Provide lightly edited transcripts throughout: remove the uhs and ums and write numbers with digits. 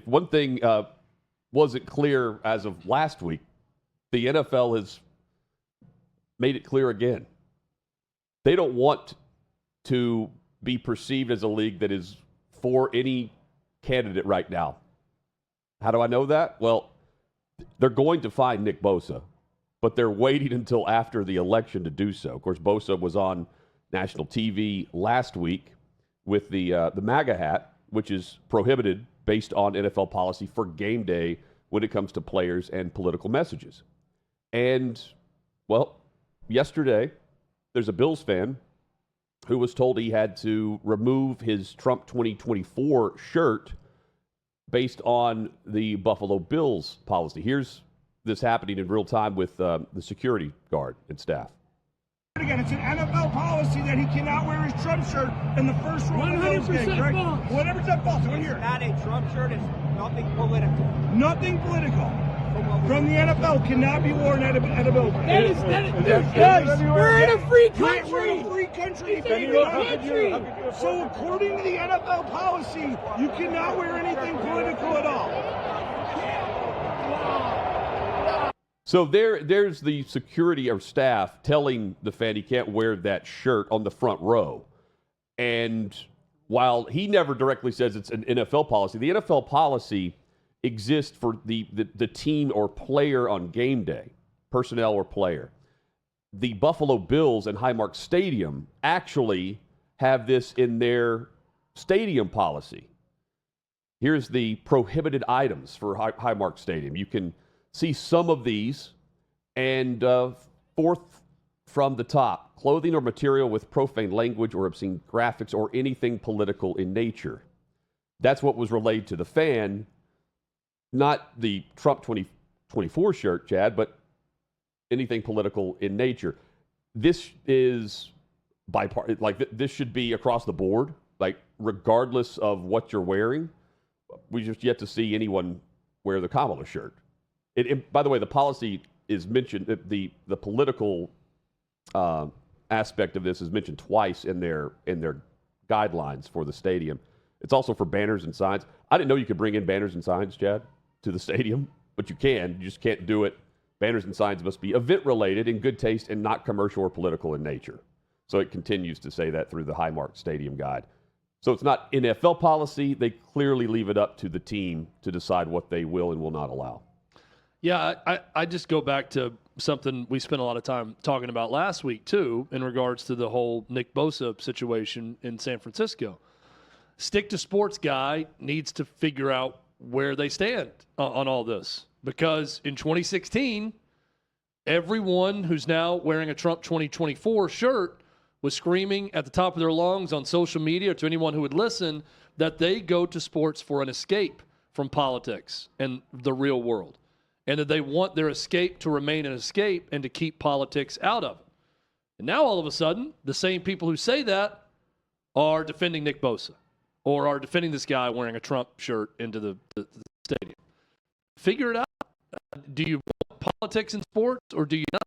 if one thing wasn't clear as of last week, the NFL has made it clear again. They don't want to be perceived as a league that is for any candidate right now. How do I know that? Well, they're going to find Nick Bosa, but they're waiting until after the election to do so. Of course, Bosa was on national TV last week with the MAGA hat, which is prohibited based on NFL policy for game day when it comes to players and political messages. And, well, yesterday, there's a Bills fan who was told he had to remove his Trump 2024 shirt based on the Buffalo Bills policy. Here's this happening in real time with the security guard and staff. Again, it's an NFL policy that he cannot wear his Trump shirt in the first row of the Bills game, correct? 100% false. Right here. It's not a Trump shirt. It's nothing political. Nothing political from the NFL cannot be worn at a Bills game. Guys, we're in a free country. We're in a free country. So according to the NFL policy, you cannot wear anything political at all. So there's the security or staff telling the fan he can't wear that shirt on the front row. And while he never directly says it's an NFL policy, the NFL policy exists for the team or player on game day, personnel or player. The Buffalo Bills and Highmark Stadium actually have this in their stadium policy. Here's the prohibited items for Highmark Stadium. You can see some of these, and fourth from the top, clothing or material with profane language or obscene graphics or anything political in nature. That's what was relayed to the fan, not the Trump 2024 shirt, Chad, but anything political in nature. This is bipartisan, like this should be across the board, like regardless of what you're wearing. We just yet to see anyone wear the Kamala shirt. By the way, the policy is mentioned, the political aspect of this is mentioned twice in their guidelines for the stadium. It's also for banners and signs. I didn't know you could bring in banners and signs, Chad, to the stadium, but you can. You just can't do it. Banners and signs must be event-related, in good taste, and not commercial or political in nature. So it continues to say that through the Highmark Stadium guide. So it's not NFL policy. They clearly leave it up to the team to decide what they will and will not allow. Yeah, I just go back to something we spent a lot of time talking about last week, too, in regards to the whole Nick Bosa situation in San Francisco. Stick to Sports guy needs to figure out where they stand on all this. Because in 2016, everyone who's now wearing a Trump 2024 shirt was screaming at the top of their lungs on social media, or to anyone who would listen, that they go to sports for an escape from politics and the real world. And that they want their escape to remain an escape and to keep politics out of it. And now all of a sudden, the same people who say that are defending Nick Bosa or are defending this guy wearing a Trump shirt into the stadium. Figure it out. Do you want politics in sports or do you not?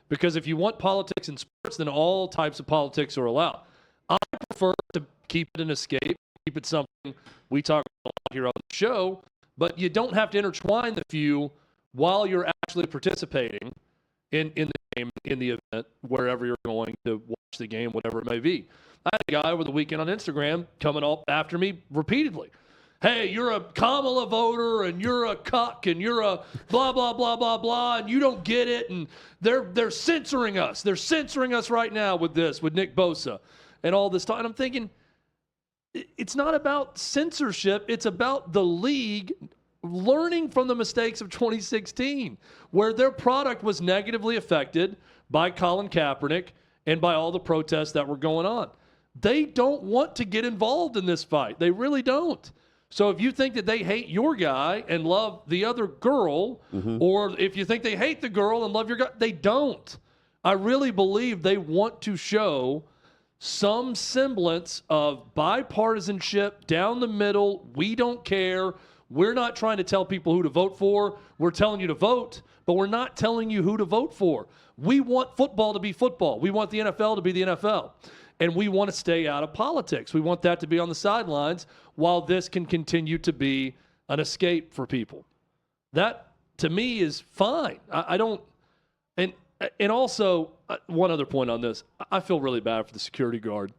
Because if you want politics in sports, then all types of politics are allowed. I prefer to keep it an escape, keep it something we talk about here on the show, but you don't have to intertwine the few while you're actually participating in the game, in the event, wherever you're going to watch the game, whatever it may be. I had a guy over the weekend on Instagram coming up after me repeatedly. Hey, you're a Kamala voter, and you're a cuck, and you're a blah, blah, blah, blah, blah, and you don't get it, and they're censoring us. They're censoring us right now with this, with Nick Bosa, and all this time. And I'm thinking, it's not about censorship. It's about the league learning from the mistakes of 2016, where their product was negatively affected by Colin Kaepernick and by all the protests that were going on. They don't want to get involved in this fight. They really don't. So if you think that they hate your guy and love the other girl, or if you think they hate the girl and love your guy, they don't. I really believe they want to show some semblance of bipartisanship down the middle. We don't care. We're not trying to tell people who to vote for. We're telling you to vote, but we're not telling you who to vote for. We want football to be football. We want the NFL to be the NFL. And we want to stay out of politics. We want that to be on the sidelines while this can continue to be an escape for people. That, to me, is fine. I don't – and also, one other point on this. I feel really bad for the security guard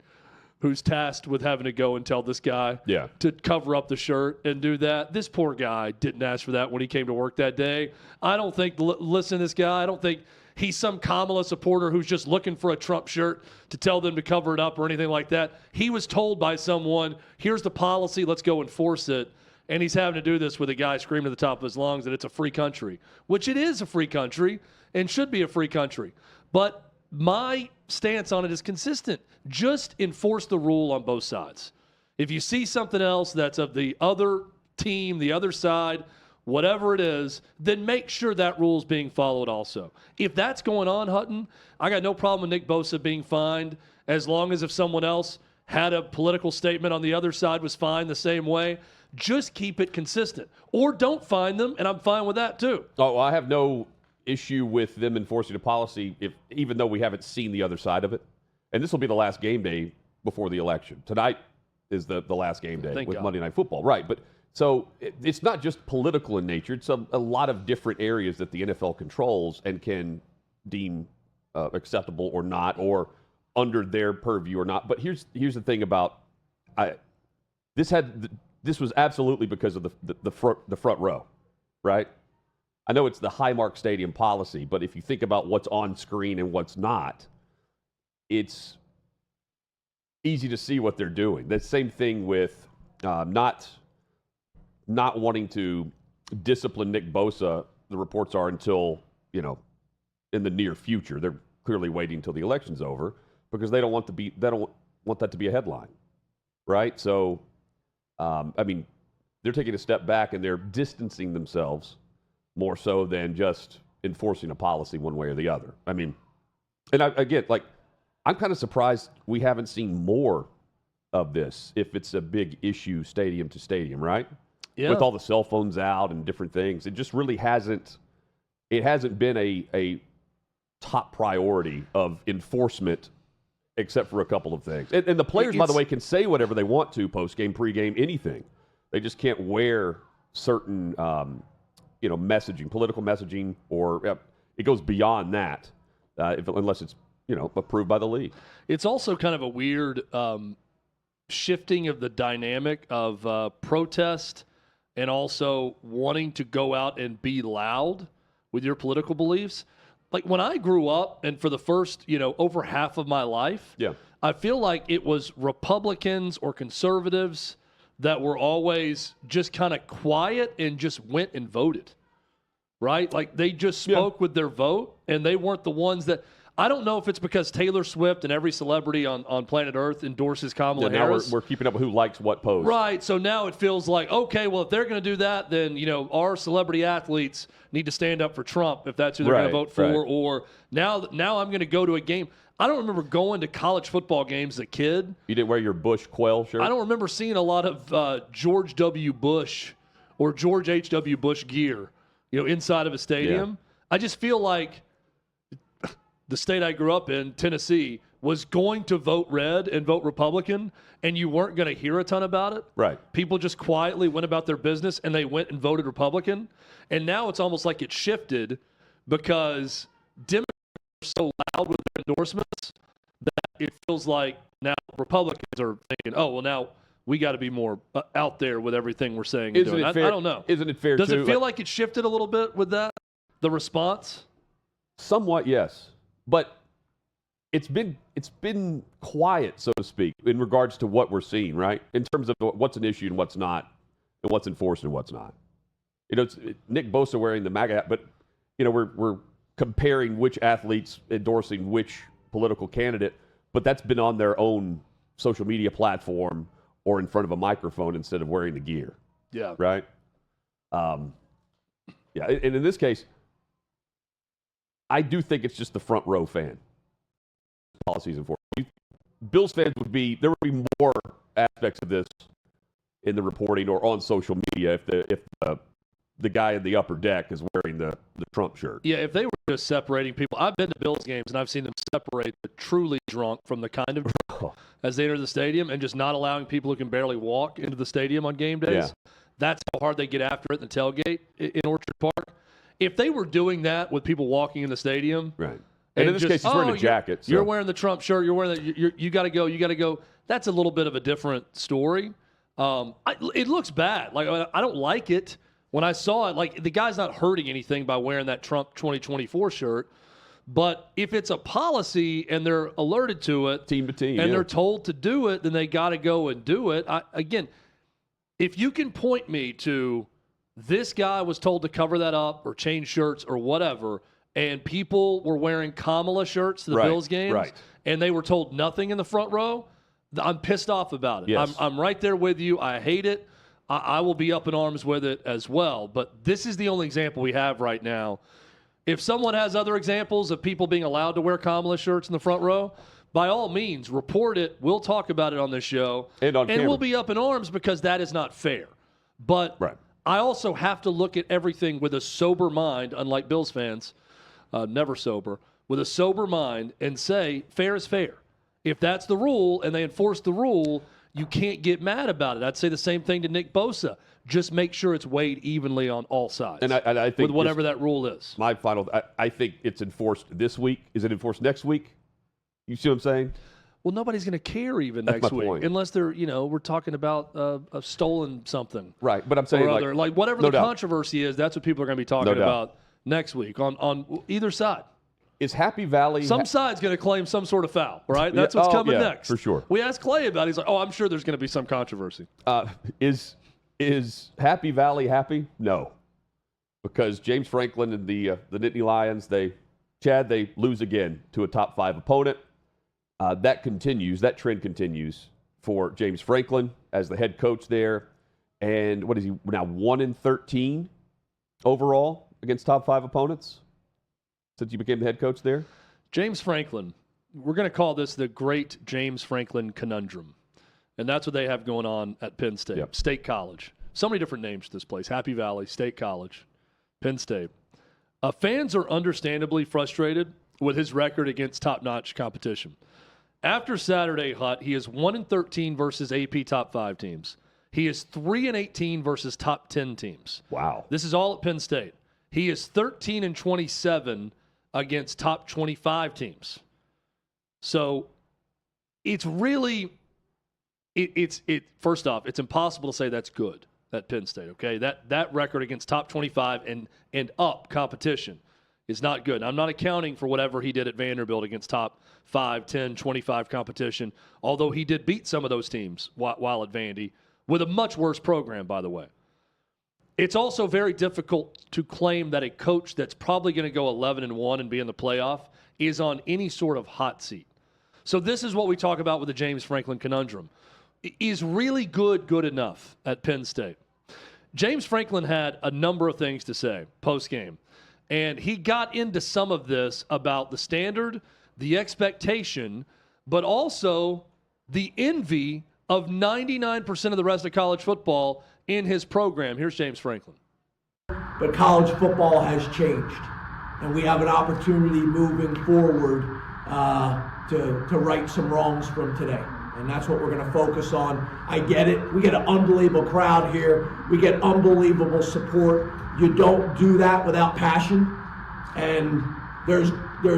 who's tasked with having to go and tell this guy to cover up the shirt and do that. This poor guy didn't ask for that when he came to work that day. I don't think, listen to this guy, I don't think he's some Kamala supporter who's just looking for a Trump shirt to tell them to cover it up or anything like that. He was told by someone, here's the policy, let's go enforce it. And he's having to do this with a guy screaming at the top of his lungs that it's a free country, which it is a free country and should be a free country. But my stance on it is consistent. Just enforce the rule on both sides. If you see something else that's of the other team, the other side, whatever it is, then make sure that rule is being followed also. If that's going on, Hutton, I got no problem with Nick Bosa being fined as long as if someone else had a political statement on the other side was fined the same way. Just keep it consistent. Or don't fine them, and I'm fine with that too. Oh, well, I have no issue with them enforcing a policy even though we haven't seen the other side of it. And this will be the last game day before the election. Tonight is the last game day with Monday Night Football. Right, but so it's not just political in nature. It's a lot of different areas that the NFL controls and can deem acceptable or not, or under their purview or not. But here's the thing about this was absolutely because of the front row, right? I know it's the Highmark Stadium policy, but if you think about what's on screen and what's not, it's easy to see what they're doing. The same thing with not wanting to discipline Nick Bosa, the reports are, until, in the near future. They're clearly waiting until the election's over because they don't want that to be a headline, right? So, they're taking a step back and they're distancing themselves more so than just enforcing a policy one way or the other. And I'm kind of surprised we haven't seen more of this if it's a big issue stadium to stadium, right? Yeah. With all the cell phones out and different things. It just really hasn't been a top priority of enforcement except for a couple of things. And the players, by the way, can say whatever they want to, post-game, pre-game, anything. They just can't wear certain messaging, political messaging, or it goes beyond that unless it's approved by the league. It's also kind of a weird shifting of the dynamic of protest and also wanting to go out and be loud with your political beliefs. Like when I grew up, and for the first, over half of my life, I feel like it was Republicans or conservatives that were always just kind of quiet and just went and voted, right? Like they just spoke with their vote, and they weren't the ones that – I don't know if it's because Taylor Swift and every celebrity on planet Earth endorses Kamala Harris. Now we're keeping up with who likes what post. Right. So now it feels like, okay, well, if they're going to do that, then, our celebrity athletes need to stand up for Trump if that's who they're going to vote for. Right. Or now I'm going to go to a game. I don't remember going to college football games as a kid. You didn't wear your Bush Quail shirt? I don't remember seeing a lot of George W. Bush or George H.W. Bush gear, inside of a stadium. Yeah. I just feel like the state I grew up in, Tennessee, was going to vote red and vote Republican, and you weren't going to hear a ton about it. Right. People just quietly went about their business, and they went and voted Republican. And now it's almost like it shifted because Democrats are so loud with their endorsements that it feels like now Republicans are thinking, oh, well, now we got to be more out there with everything we're saying and doing. I don't know. Isn't it fair, Does it feel like it shifted a little bit with that, the response? Somewhat, yes. But it's been quiet, so to speak, in regards to what we're seeing, right? In terms of what's an issue and what's not, and what's enforced and what's not. It's Nick Bosa wearing the MAGA hat, but we're comparing which athletes endorsing which political candidate, but that's been on their own social media platform or in front of a microphone instead of wearing the gear. Yeah. Right? And in this case, I do think it's just the front row fan policies and Bills fans there would be more aspects of this in the reporting or on social media if the guy in the upper deck is wearing the Trump shirt. Yeah, if they were just separating people. I've been to Bills games and I've seen them separate the truly drunk from the kind of drunk as they enter the stadium and just not allowing people who can barely walk into the stadium on game days. Yeah. That's how hard they get after it in the tailgate in Orchard Park. If they were doing that with people walking in the stadium, right? And in this case, he's wearing a jacket. You're wearing the Trump shirt. You're wearing that. You got to go. You got to go. That's a little bit of a different story. It looks bad. Like, I don't like it. When I saw it, like, the guy's not hurting anything by wearing that Trump 2024 shirt. But if it's a policy and they're alerted to it, team to team, and they're told to do it, then they got to go and do it. Again, if you can point me to this guy was told to cover that up or change shirts or whatever, and people were wearing Kamala shirts to the Bills games, and they were told nothing in the front row, I'm pissed off about it. Yes. I'm right there with you. I hate it. I will be up in arms with it as well. But this is the only example we have right now. If someone has other examples of people being allowed to wear Kamala shirts in the front row, by all means, report it. We'll talk about it on this show. And we'll be up in arms because that is not fair. But I also have to look at everything with a sober mind, unlike Bills fans, never sober, with a sober mind and say, fair is fair. If that's the rule and they enforce the rule, you can't get mad about it. I'd say the same thing to Nick Bosa. Just make sure it's weighed evenly on all sides. And I think with whatever that rule is. My final, I think it's enforced this week. Is it enforced next week? You see what I'm saying? Well, nobody's going to care even next week point. unless they're, we're talking about a stolen something. Right, but I'm saying like whatever the controversy is, that's what people are going to be talking about next week on either side. Is Happy Valley... Some side's going to claim some sort of foul, right? That's what's coming next. For sure. We asked Clay about it. He's like, I'm sure there's going to be some controversy. Is Happy Valley happy? No. Because James Franklin and the Nittany Lions, they lose again to a top 5 opponent. That trend continues for James Franklin as the head coach there. And what is he now, 1-13 overall against top 5 opponents since you became the head coach there? James Franklin, we're going to call this the great James Franklin Conundrum. And that's what they have going on at Penn State, State College. So many different names to this place. Happy Valley, State College, Penn State. Fans are understandably frustrated with his record against top-notch competition. After Saturday, Hutt, he is 1-13 versus AP top 5 teams. He is 3-18 versus top 10 teams. Wow. This is all at Penn State. He is 13-27 against top 25 teams. So it's really, first off, it's impossible to say that's good at Penn State, okay? That record against top 25 and up competition is not good. I'm not accounting for whatever he did at Vanderbilt against top 5, 10, 25 competition, although he did beat some of those teams while at Vandy with a much worse program, by the way. It's also very difficult to claim that a coach that's probably going to go 11-1 and be in the playoff is on any sort of hot seat. So this is what we talk about with the James Franklin Conundrum. Is really good enough at Penn State? James Franklin had a number of things to say post-game, and he got into some of this about the standard, the expectation, but also the envy of 99% of the rest of college football in his program. Here's James Franklin. But college football has changed, and we have an opportunity moving forward to right some wrongs from today. And that's what we're going to focus on. I get it. We get an unbelievable crowd here. We get unbelievable support. You don't do that without passion. And there's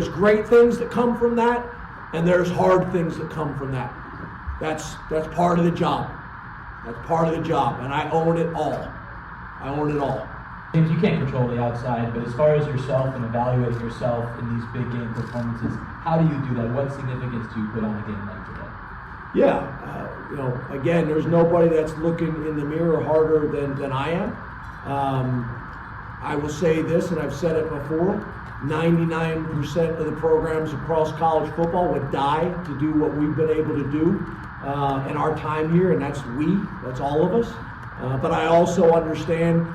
great things that come from that, and there's hard things that come from that. That's part of the job. That's part of the job, and I own it all. I own it all. James, you can't control the outside, but as far as yourself and evaluating yourself in these big game performances, how do you do that? What significance do you put on a game like today? Yeah, again, there's nobody that's looking in the mirror harder than I am. I will say this, and I've said it before, 99% of the programs across college football would die to do what we've been able to do in our time here, and that's all of us. But I also understand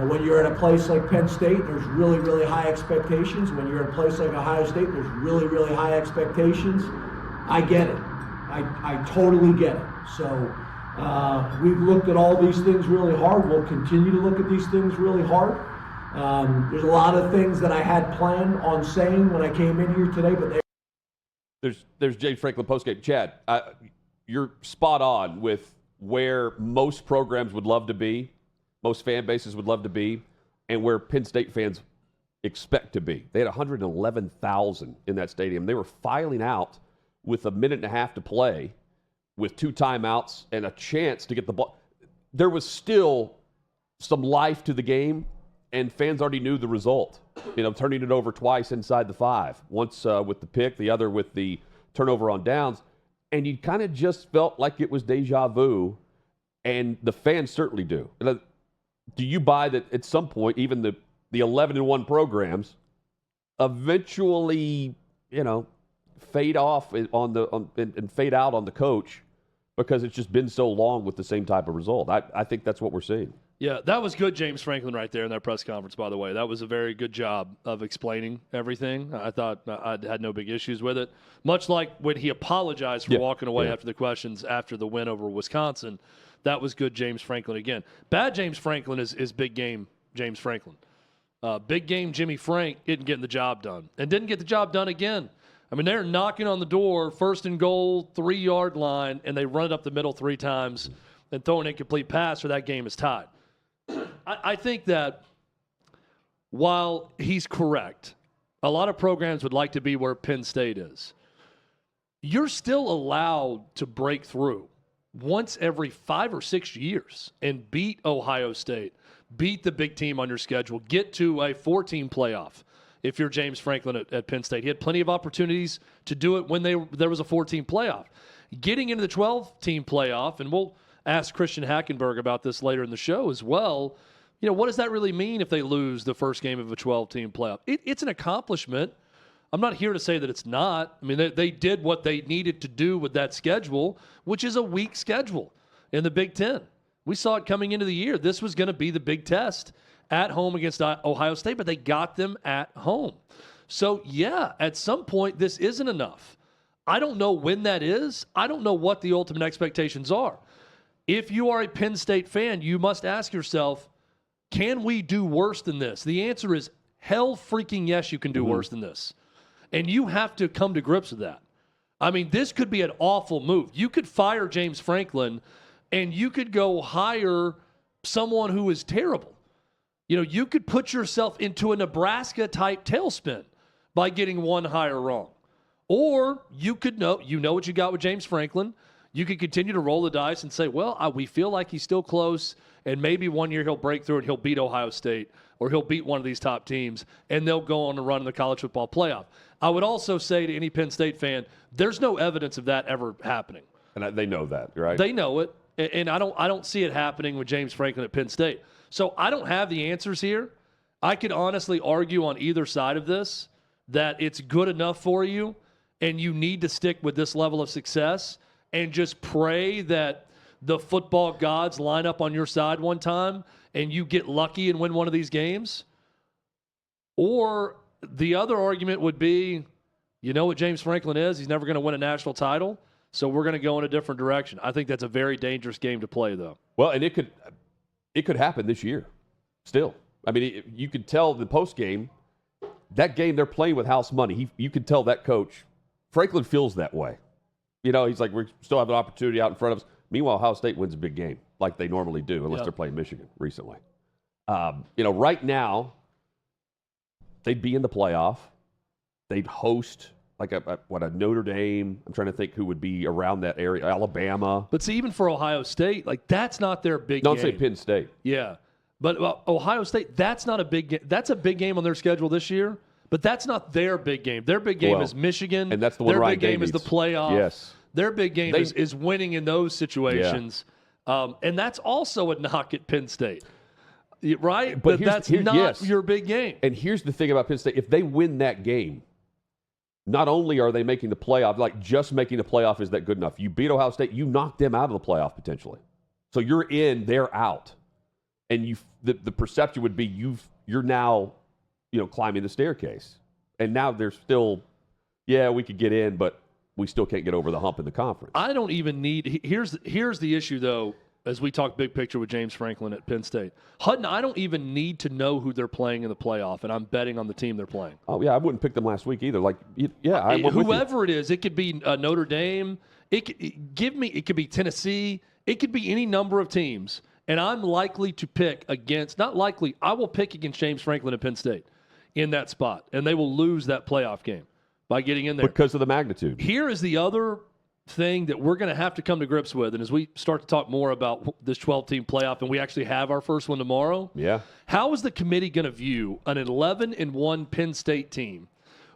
when you're at a place like Penn State, there's really, really high expectations. When you're at a place like Ohio State, there's really, really high expectations. I get it. I totally get it. So we've looked at all these things really hard. We'll continue to look at these things really hard. There's a lot of things that I had planned on saying when I came in here today, but there's James Franklin postgame. Chad, you're spot on with where most programs would love to be. most fan bases would love to be and where Penn State fans expect to be. They had 111,000 in that stadium. They were filing out with a minute and a half to play with 2 timeouts and a chance to get the ball. There was still some life to the game, and fans already knew the result. Turning it over twice inside the 5. Once with the pick, the other with the turnover on downs. And you kind of just felt like it was deja vu, and the fans certainly do. Do you buy that at some point, even the 11-1 programs eventually, fade off and fade out on the coach because it's just been so long with the same type of result? I think that's what we're seeing. Yeah, that was good, James Franklin, right there in that press conference, by the way. That was a very good job of explaining everything. I thought I had no big issues with it. Much like when he apologized for walking away after the questions after the win over Wisconsin. That was good, James Franklin again. Bad James Franklin is big game James Franklin. Big game Jimmy Frank isn't getting the job done. And didn't get the job done again. I mean, they're knocking on the door, 1st and goal, 3-yard line, and they run it up the middle 3 times and throw an incomplete pass, or that game is tied. I think that while he's correct, a lot of programs would like to be where Penn State is. You're still allowed to break through once every 5 or 6 years and beat Ohio State, beat the big team on your schedule, get to a 4-team playoff. If you're James Franklin at Penn State, he had plenty of opportunities to do it when there was a 4-team playoff. Getting into the 12-team playoff, and we'll ask Christian Hackenberg about this later in the show as well. What does that really mean if they lose the first game of a 12-team playoff? It's an accomplishment. I'm not here to say that it's not. I mean, they did what they needed to do with that schedule, which is a weak schedule in the Big Ten. We saw it coming into the year. This was going to be the big test at home against Ohio State, but they got them at home. So, yeah, at some point, this isn't enough. I don't know when that is. I don't know what the ultimate expectations are. If you are a Penn State fan, you must ask yourself, can we do worse than this? The answer is hell freaking yes, you can do worse than this. And you have to come to grips with that. I mean, this could be an awful move. You could fire James Franklin, and you could go hire someone who is terrible. You could put yourself into a Nebraska-type tailspin by getting one hire wrong. Or you could know what you got with James Franklin. You could continue to roll the dice and say, well, we feel like he's still close, and maybe one year he'll break through and he'll beat Ohio State, or he'll beat one of these top teams, and they'll go on to run in the college football playoff. I would also say to any Penn State fan, there's no evidence of that ever happening. And they know that, right? They know it, and I don't see it happening with James Franklin at Penn State. So I don't have the answers here. I could honestly argue on either side of this that it's good enough for you, and you need to stick with this level of success and just pray that the football gods line up on your side one time and you get lucky and win one of these games. Or the other argument would be, what James Franklin is? He's never going to win a national title, so we're going to go in a different direction. I think that's a very dangerous game to play, though. Well, and it could happen this year still. I mean, you could tell the post game, that game they're playing with house money. You could tell that coach, Franklin feels that way. He's like, we still have an opportunity out in front of us. Meanwhile, Ohio State wins a big game like they normally do, unless they're playing Michigan recently. Right now, they'd be in the playoff. They'd host like a Notre Dame. I'm trying to think who would be around that area. Alabama. But see, even for Ohio State, that's not their big game. Don't say Penn State. Yeah. But Ohio State, that's not a big game. That's a big game on their schedule this year. But that's not their big game. Their big game is Michigan. And that's the one Their Ryan big game Day is the needs. playoff. Yes. Their big game is winning in those situations. Yeah. And that's also a knock at Penn State. Right? But that's not your big game. And here's the thing about Penn State. If they win that game, not only are they making the playoff, just making the playoff is that good enough. You beat Ohio State, you knock them out of the playoff potentially. So you're in, they're out. And the perception would be you're now climbing the staircase. And now they're still, we could get in, but we still can't get over the hump in the conference. I don't even need – here's the issue, though, as we talk big picture with James Franklin at Penn State. Hutton, I don't even need to know who they're playing in the playoff, and I'm betting on the team they're playing. Oh, yeah, I wouldn't pick them last week either. Whoever it is, it could be Notre Dame. It could be Tennessee. It could be any number of teams. And I'm likely to pick against, not likely, I will pick against James Franklin and Penn State in that spot. And they will lose that playoff game by getting in there. Because of the magnitude. Here is the other thing that we're going to have to come to grips with. And as we start to talk more about this 12-team playoff, and we actually have our first one tomorrow, how is the committee going to view an 11-1 Penn State team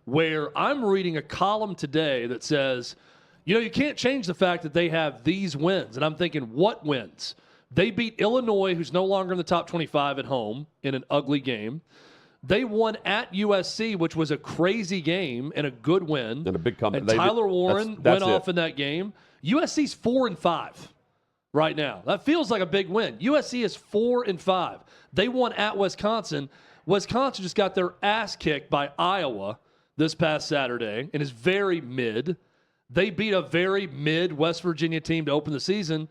where I'm reading a column today that says, you can't change the fact that they have these wins. And I'm thinking, what wins? They beat Illinois, who's no longer in the top 25 at home, in an ugly game. They won at USC, which was a crazy game and a good win. And a big comeback. And Tyler Warren went off in that game. USC's 4-5 right now. That feels like a big win. USC is 4-5. They won at Wisconsin. Wisconsin just got their ass kicked by Iowa this past Saturday and is very mid. They beat a very mid West Virginia team to open the season.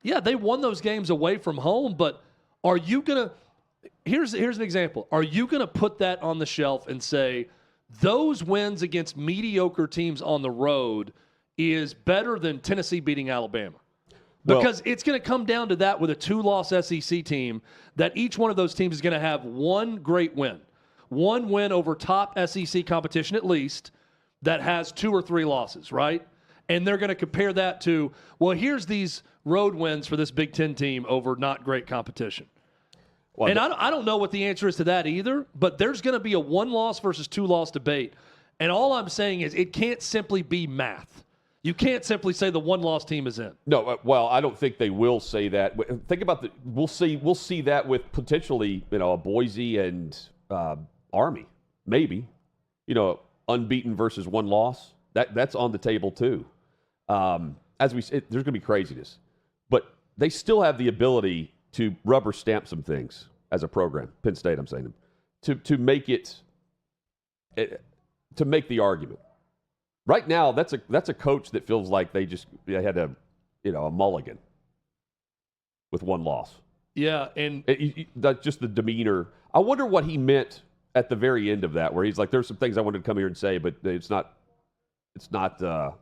Yeah, they won those games away from home, but are you going to – here's an example. Are you going to put that on the shelf and say those wins against mediocre teams on the road is better than Tennessee beating Alabama? Because it's going to come down to that with a 2-loss SEC team, that each one of those teams is going to have one great win. One win over top SEC competition at least that has 2 or 3 losses, right? And they're going to compare that to, well, here's these road wins for this Big Ten team over not great competition. Well, and I don't know what the answer is to that either, but there's going to be a 1-loss versus 2-loss debate. And all I'm saying is it can't simply be math. You can't simply say the 1-loss team is in. No, well, I don't think they will say that. Think about we'll see that with potentially, a Boise and Army, maybe. Unbeaten versus 1 loss. That's on the table too. As we said, there's going to be craziness, but they still have the ability to rubber stamp some things as a program. Penn State, I'm saying, to make the argument. Right now, that's a coach that feels like they had a mulligan with 1 loss. Yeah, and that's just the demeanor. I wonder what he meant at the very end of that, where he's like, "There's some things I wanted to come here and say, but it's not the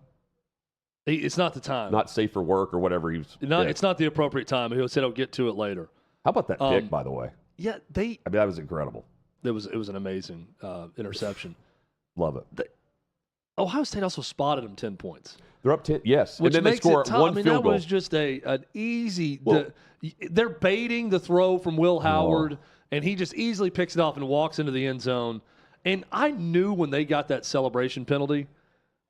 time. Not safe for work or whatever." It's not the appropriate time. He said, "I'll get to it later." How about that pick, by the way? Yeah, that was incredible. It was an amazing interception. Love it. Ohio State also spotted them 10 points. They're up 10, yes. Which and then makes they score it tough. one field goal. That was just an easy. They're baiting the throw from Will Howard, and he just easily picks it off and walks into the end zone. And I knew when they got that celebration penalty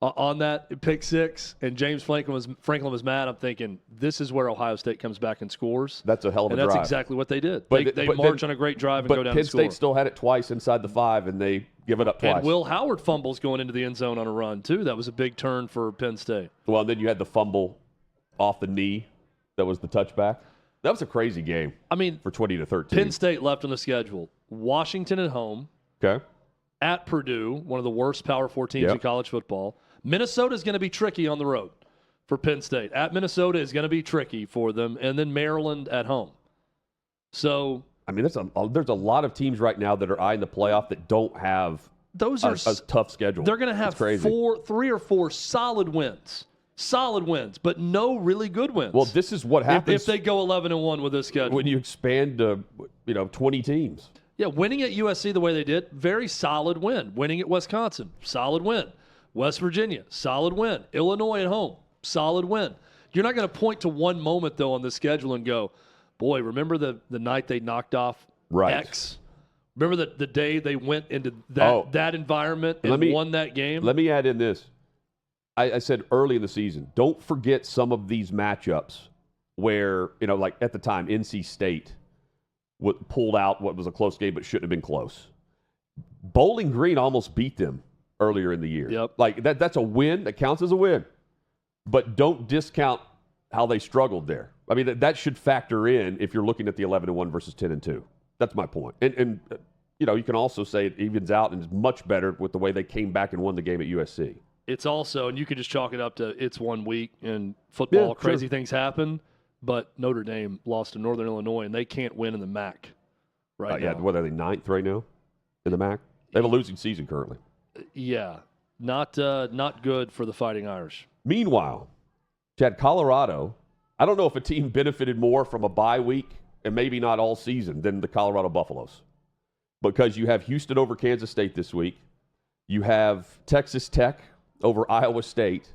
on that pick six, and James Franklin was mad. I'm thinking, this is where Ohio State comes back and scores. That's a hell of a drive. And that's exactly what they did. They march on a great drive and go down and score. But Penn State still had it twice inside the 5, and they give it up twice. And Will Howard fumbles going into the end zone on a run, too. That was a big turn for Penn State. Well, then you had the fumble off the knee. That was the touchback. That was a crazy game. I mean, for 20-13. Penn State left on the schedule. Washington at home. Okay. At Purdue, one of the worst Power 4 teams in college football. Minnesota is going to be tricky on the road for Penn State. At Minnesota is going to be tricky for them, and then Maryland at home. So, I mean, there's a lot of teams right now that are eyeing the playoff that don't have a tough schedule. They're going to have 3 or 4 solid wins, but no really good wins. Well, this is what happens if they go 11-1 with this schedule. When you expand to 20 teams. Yeah, winning at USC the way they did, very solid win. Winning at Wisconsin, solid win. West Virginia, solid win. Illinois at home, solid win. You're not going to point to one moment, though, on the schedule and go, boy, remember the night they knocked off X? Remember the day they went into that environment and won that game? Let me add in this. I said early in the season, don't forget some of these matchups where, like at the time, NC State pulled out what was a close game but shouldn't have been close. Bowling Green almost beat them earlier in the year. Yep. Like that's a win. That counts as a win. But don't discount how they struggled there. I mean, that should factor in if you're looking at the 11-1 versus 10-2. That's my point. And you can also say it evens out and is much better with the way they came back and won the game at USC. It's also, and you could just chalk it up to it's 1 week and football, crazy things happen. But Notre Dame lost to Northern Illinois, and they can't win in the MAC right now. Yeah, what are they, 9th right now in the MAC? They have a losing season currently. Yeah, not good for the Fighting Irish. Meanwhile, Chad, Colorado, I don't know if a team benefited more from a bye week and maybe not all season, than the Colorado Buffaloes. Because you have Houston over Kansas State this week. You have Texas Tech over Iowa State.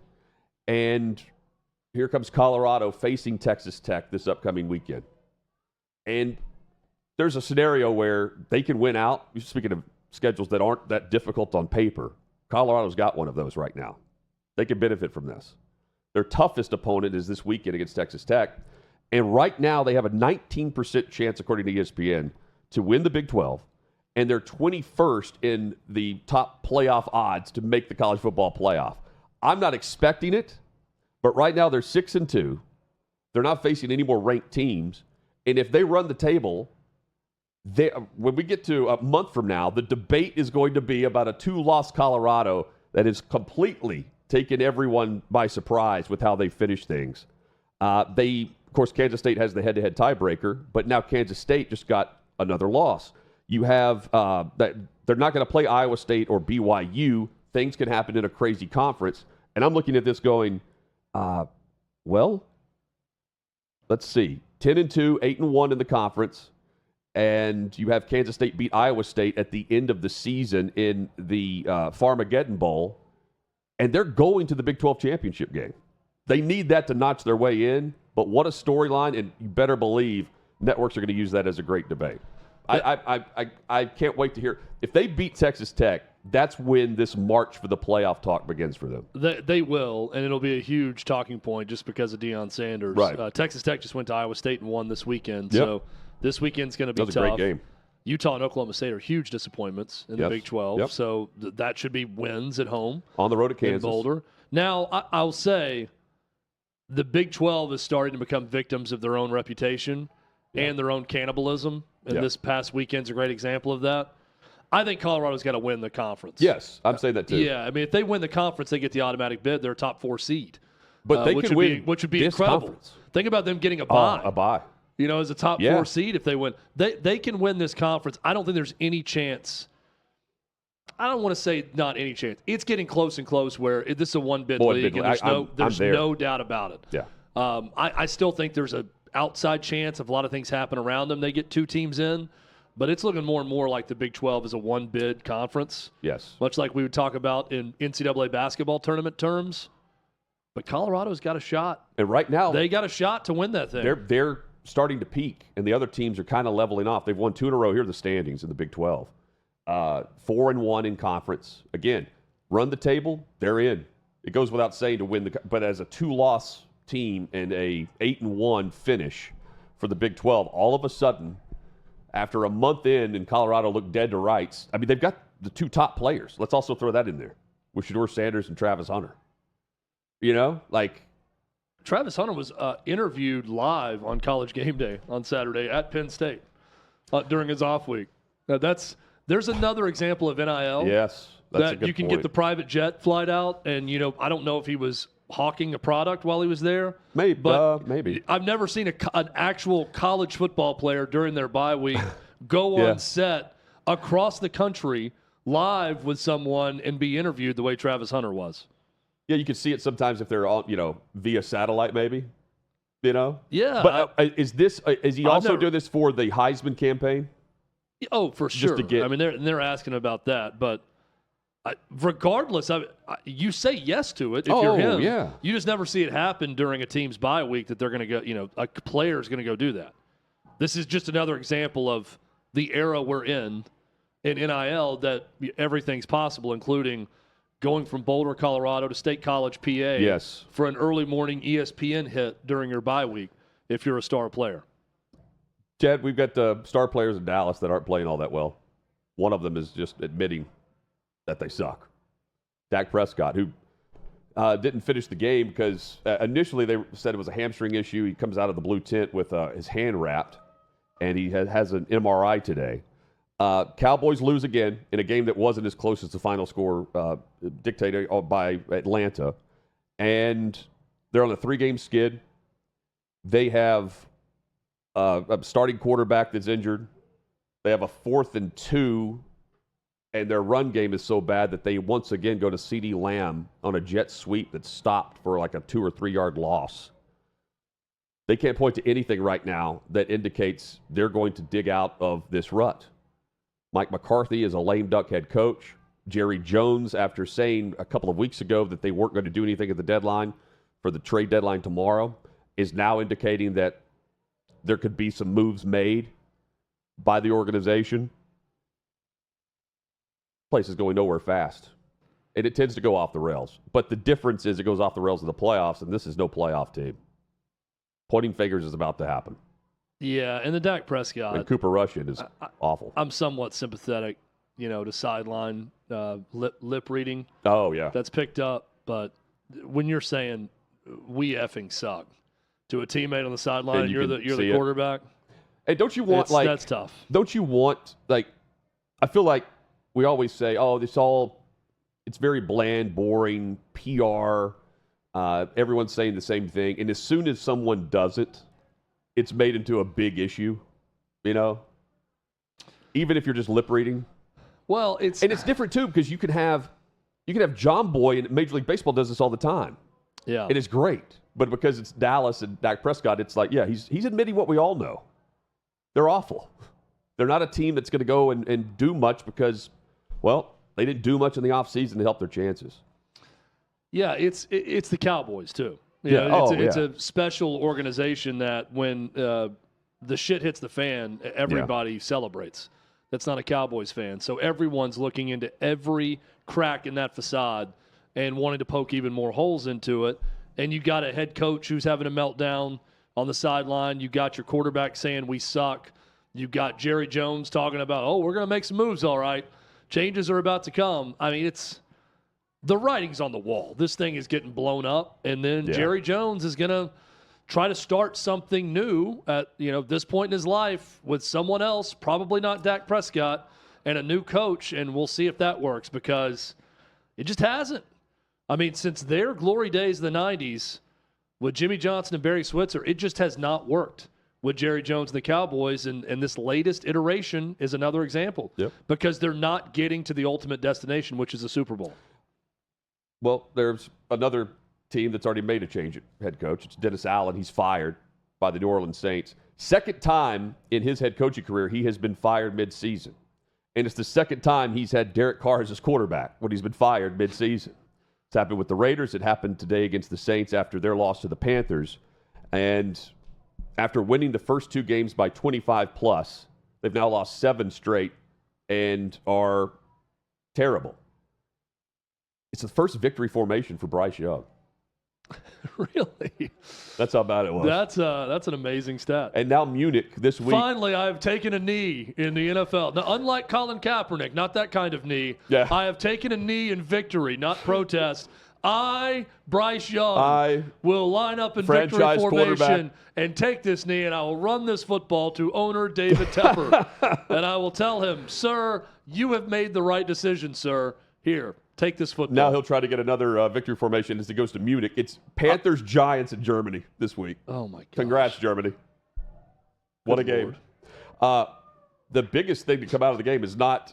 And here comes Colorado facing Texas Tech this upcoming weekend. And there's a scenario where they can win out. Speaking of schedules that aren't that difficult on paper, Colorado's got one of those right now. They can benefit from this. Their toughest opponent is this weekend against Texas Tech. And right now they have a 19% chance, according to ESPN, to win the Big 12. And they're 21st in the top playoff odds to make the college football playoff. I'm not expecting it, but right now they're 6-2. They're not facing any more ranked teams. And if they run the table, when we get to a month from now, the debate is going to be about a 2-loss Colorado that has completely taken everyone by surprise with how they finish things. Of course, Kansas State has the head-to-head tiebreaker, but now Kansas State just got another loss. You have that they're not going to play Iowa State or BYU. Things can happen in a crazy conference. And I'm looking at this going, well, let's see. 10-2, 8-1 in the conference. And you have Kansas State beat Iowa State at the end of the season in the Farmageddon Bowl. And they're going to the Big 12 championship game. They need that to notch their way in. But what a storyline. And you better believe networks are going to use that as a great debate. I can't wait to hear. If they beat Texas Tech, that's when this march for the playoff talk begins for them. They will, and it'll be a huge talking point just because of Deion Sanders. Right. Texas Tech just went to Iowa State and won this weekend, Yep. so this weekend's going to be tough. That was a great game. Utah and Oklahoma State are huge disappointments in the Big 12, Yep. so that should be wins at home. On the road to Kansas. In Boulder. Now, I'll say the Big 12 is starting to become victims of their own reputation and their own cannibalism, and this past weekend's a great example of that. I think Colorado's got to win the conference. Yes, I'm saying that too. Yeah, I mean, if they win the conference, they get the automatic bid. They're a top 4 seed. But they which could would win which would be this incredible. conference. Think about them getting a bye. A bye. You know, as a top 4 seed if they win. They can win this conference. I don't think there's any chance. I don't want to say not any chance. It's getting close and close where this is a one-bid league, and there's no doubt about it. Yeah. I still think there's an outside chance if a lot of things happen around them, they get 2 teams in. But it's looking more and more like the Big 12 is a one-bid conference. Yes. Much like we would talk about in NCAA basketball tournament terms. But Colorado's got a shot. And right now, they got a shot to win that thing. They're starting to peak, and the other teams are kind of leveling off. They've won 2 in a row. Here are the standings in the Big 12. 4-1 in conference. Again, run the table, they're in. It goes without saying to win but as a 2-loss team and a 8-1 finish for the Big 12, all of a sudden, after a month in Colorado looked dead to rights. I mean, they've got the 2 top players. Let's also throw that in there with Shedeur Sanders and Travis Hunter. You know, like Travis Hunter was interviewed live on College Game Day on Saturday at Penn State during his off week. Now there's another example of NIL. Yes, that's a good you can point. get the private jet flight out, and I don't know if he was hawking a product while he was there. Maybe, but maybe. I've never seen an actual college football player during their bye week go on set across the country live with someone and be interviewed the way Travis Hunter was. Yeah, you can see it sometimes if they're on, via satellite, maybe. Yeah. But is he also doing this for the Heisman campaign? Oh, for sure. Just to get, I mean, they're asking about that, but regardless, you say yes to it if you're him. Yeah. You just never see it happen during a team's bye week that they're going to go. A player is going to go do that. This is just another example of the era we're in NIL that everything's possible, including going from Boulder, Colorado to State College, PA. Yes. For an early morning ESPN hit during your bye week if you're a star player. Ted, we've got star players in Dallas that aren't playing all that well. One of them is just admitting that they suck. Dak Prescott, who didn't finish the game because initially they said it was a hamstring issue. He comes out of the blue tent with his hand wrapped, and he has an MRI today. Cowboys lose again in a game that wasn't as close as the final score dictated by Atlanta. And they're on a 3-game skid. They have a starting quarterback that's injured. They have a 4th and 2, and their run game is so bad that they once again go to CeeDee Lamb on a jet sweep that stopped for like a 2 or 3 yard loss. They can't point to anything right now that indicates they're going to dig out of this rut. Mike McCarthy is a lame duck head coach. Jerry Jones, after saying a couple of weeks ago that they weren't going to do anything at the deadline for the trade deadline tomorrow, is now indicating that there could be some moves made by the organization. Place is going nowhere fast. And it tends to go off the rails. But the difference is it goes off the rails in the playoffs, and this is no playoff team. Pointing fingers is about to happen. Yeah, and the Dak Prescott. And Cooper Russian is awful. I'm somewhat sympathetic, to sideline lip reading. Oh, yeah. That's picked up. But when you're saying we effing suck to a teammate on the sideline and you're the quarterback. And don't you want, that's tough. Don't you want, I feel like we always say, it's very bland, boring, PR. Everyone's saying the same thing. And as soon as someone does it, it's made into a big issue, even if you're just lip reading. Well, it's different too, because you can have John Boy, and Major League Baseball does this all the time. Yeah. It is great. But because it's Dallas and Dak Prescott, it's like, yeah, he's admitting what we all know. They're awful. They're not a team that's going to go and do much because, well, they didn't do much in the offseason to help their chances. Yeah, it's the Cowboys too. It's a special organization that when the shit hits the fan, everybody celebrates. That's not a Cowboys fan. So everyone's looking into every crack in that facade and wanting to poke even more holes into it. And you got a head coach who's having a meltdown on the sideline. You got your quarterback saying we suck. You got Jerry Jones talking about, we're going to make some moves, all right. Changes are about to come. I mean, the writing's on the wall. This thing is getting blown up, and then Jerry Jones is going to try to start something new at this point in his life with someone else, probably not Dak Prescott, and a new coach, and we'll see if that works because it just hasn't. I mean, since their glory days in the 90s with Jimmy Johnson and Barry Switzer, it just has not worked with Jerry Jones and the Cowboys, and this latest iteration is another example because they're not getting to the ultimate destination, which is the Super Bowl. Well, there's another team that's already made a change at head coach. It's Dennis Allen. He's fired by the New Orleans Saints. Second time in his head coaching career he has been fired midseason. And it's the second time he's had Derek Carr as his quarterback when he's been fired midseason. It's happened with the Raiders. It happened today against the Saints after their loss to the Panthers. And after winning the first two games by 25+, they've now lost 7 straight and are terrible. It's the first victory formation for Bryce Young. Really? That's how bad it was. That's an amazing stat. And now Munich this week. Finally, I've taken a knee in the NFL. Now, unlike Colin Kaepernick, not that kind of knee. Yeah. I have taken a knee in victory, not protest. Bryce Young, will line up in victory formation and take this knee, and I will run this football to owner David Tepper. And I will tell him, sir, you have made the right decision, sir. Here, take this football. Now he'll try to get another victory formation as he goes to Munich. It's Panthers-Giants in Germany this week. Oh, my God. Congrats, Germany. What a game. The biggest thing to come out of the game is not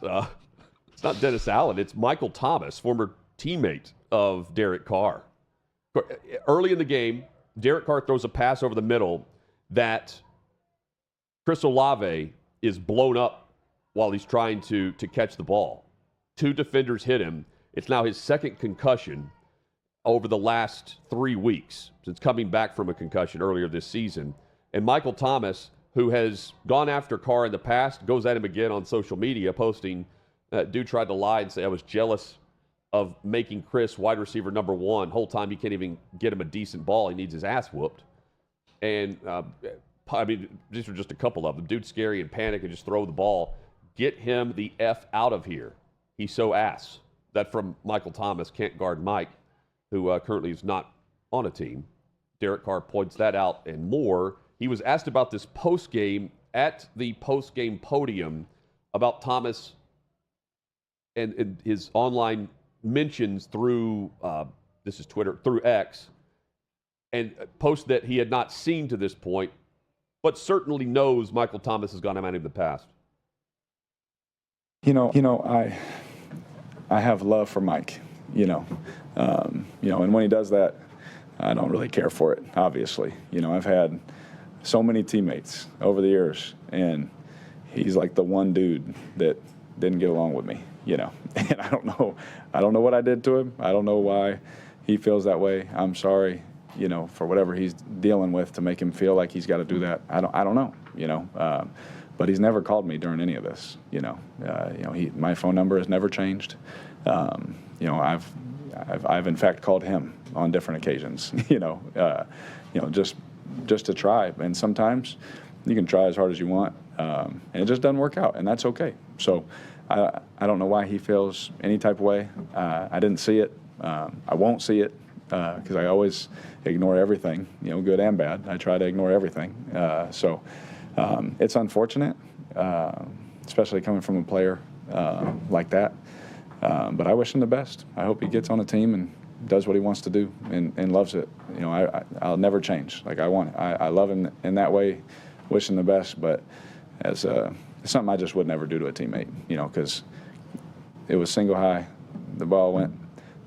it's not Dennis Allen. It's Michael Thomas, former teammate of Derek Carr. Early in the game, Derek Carr throws a pass over the middle that Chris Olave is blown up while he's trying to catch the ball. 2 defenders hit him. It's now his second concussion over the last 3 weeks since coming back from a concussion earlier this season. And Michael Thomas, who has gone after Carr in the past, goes at him again on social media, posting, dude tried to lie and say, I was jealous of making Chris wide receiver number 1. Whole time he can't even get him a decent ball. He needs his ass whooped. And, these are just a couple of them. Dude's scary and panic and just throw the ball. Get him the F out of here. He's so ass. That from Michael Thomas, can't guard Mike, who currently is not on a team. Derek Carr points that out and more. He was asked about this post-game at the post-game podium about Thomas and his online mentions through, this is Twitter, through X, and posts that he had not seen to this point, but certainly knows Michael Thomas has gone at him in the past. I have love for Mike, and when he does that, I don't really care for it, obviously. I've had so many teammates over the years, and he's like the one dude that didn't get along with me, you know. And I don't know what I did to him. I don't know why he feels that way. I'm sorry, you know, for whatever he's dealing with to make him feel like he's got to do that. I don't know, you know. But he's never called me during any of this, you know. My phone number has never changed. You know, I've in fact called him on different occasions, you know, just to try. And sometimes you can try as hard as you want, and it just doesn't work out, and that's okay. So I don't know why he feels any type of way. I didn't see it. I won't see it because I always ignore everything, you know, good and bad. I try to ignore everything. So it's unfortunate, especially coming from a player like that. But I wish him the best. I hope he gets on a team and does what he wants to do and loves it. You know, I'll never change. Like I love him in that way, wish him the best. But as it's something I just would never do to a teammate. You know, because it was single high. The ball went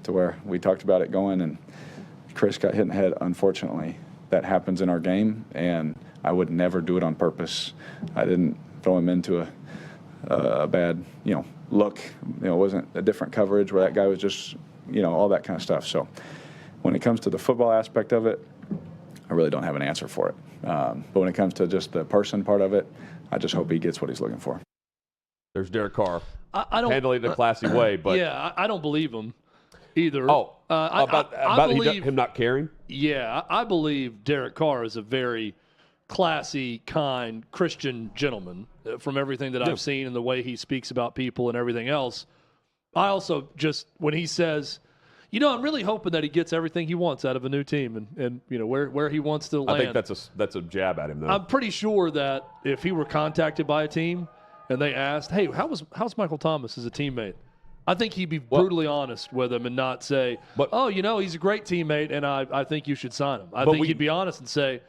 to where we talked about it going, and Chris got hit in the head. Unfortunately, that happens in our game, and I would never do it on purpose. I didn't throw him into a bad, you know, look. You know, it wasn't a different coverage where that guy was just, you know, all that kind of stuff. So when it comes to the football aspect of it, I really don't have an answer for it. But when it comes to just the person part of it, I just hope he gets what he's looking for. There's Derek Carr. I don't handling it in a classy way, but yeah, I don't believe him either. I believe him not caring. Yeah, I believe Derek Carr is a very classy, kind, Christian gentleman from everything that I've seen and the way he speaks about people and everything else. I also just, when he says, you know, I'm really hoping that he gets everything he wants out of a new team and you know, where he wants to land. I think that's a jab at him, though. I'm pretty sure that if he were contacted by a team and they asked, hey, how's Michael Thomas as a teammate? I think he'd be brutally honest with him and not say, you know, he's a great teammate and I think you should sign him. I think he'd be honest and say,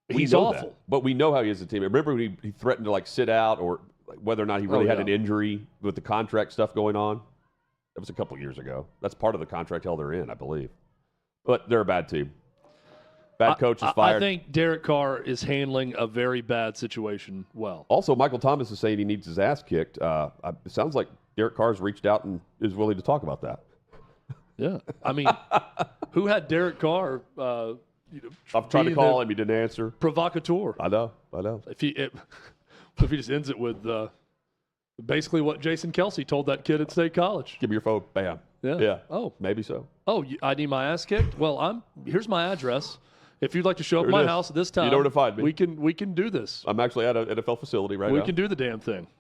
he's awful. But we know how he is a teammate. Remember when he threatened to, like, sit out or whether or not he really had an injury with the contract stuff going on? That was a couple years ago. That's part of the contract hell they're in, I believe. But they're a bad team. Bad coach is fired. I think Derek Carr is handling a very bad situation well. Also, Michael Thomas is saying he needs his ass kicked. It sounds like Derek Carr's reached out and is willing to talk about that. Yeah. I mean, who had Derek Carr? I've tried to call him. He didn't answer. Provocateur. I know. If he just ends it with basically what Jason Kelsey told that kid at State College. Give me your phone. Bam. Yeah. Oh, maybe so. Oh, I need my ass kicked? Well, here's my address. If you'd like to show up at my house at this time, you know where to find me. We can do this. I'm actually at an NFL facility right now. We can do the damn thing.